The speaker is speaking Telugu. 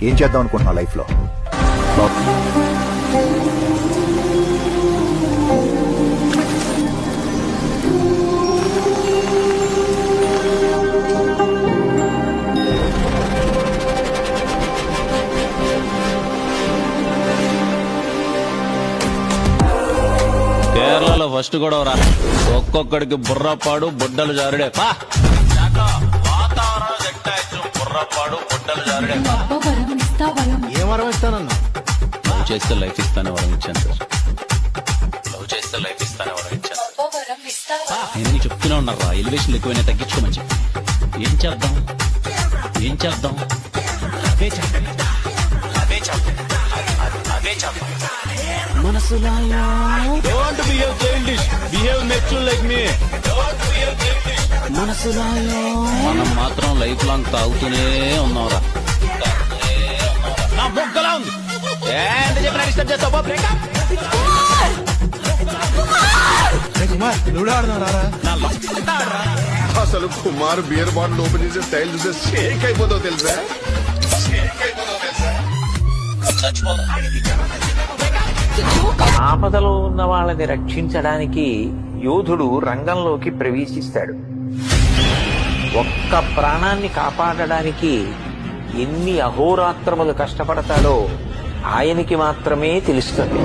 ఏం చేద్దాం అనుకుంటున్నావు లైఫ్ లో? కేరళలో ఫస్ట్ కూడా రా, ఒక్కొక్కడికి బుర్రపాడు బుడ్డలు జారుడే. వాతావరణం సెట్ అయ్యు, బుర్రపాడు బుడ్డలు జారుడే. ఏం వరం ఇస్తానన్నా? లవ్ చేస్తే లైఫ్ ఇస్తానే వరం ఇచ్చాను సార్. లవ్ చేస్తే లైఫ్ ఇస్తానే వరం ఇచ్చాను. నేను చెప్తూనే ఉన్నారా, ఎలివేషన్ ఎక్కువైనా తగ్గించుకోమని చెప్పి. ఏం చేద్దాం ఏం చేద్దాం? అవే చెప్పండి, అవే చెప్పండి, అవే చెప్పండి. మనసులాయో Don't behave childish. Behave mature like me. మనసులాయో మనం మాత్రం లైఫ్ లాంగ్ తాగుతూనే ఉన్నావురా. నా మొక్కలా ఉంది. ఎంత చెప్పినా డిస్టర్బ్ చేస్తావా? బ్రేకప్. నా లవ్ ఆడరా. అసలు కుమార్ బియర్ బాటిల్ ఓపెన్ చేసే స్టైల్ చూసే షేక్ అయిపోతావు తెలుసా? ఆపదలో ఉన్న వాళ్ళని రక్షించడానికి యోధుడు రంగంలోకి ప్రవేశిస్తాడు. ఒక్క ప్రాణాన్ని కాపాడడానికి ఎన్ని అహోరాత్రములు కష్టపడతాడో ఆయనకి మాత్రమే తెలుస్తుంది.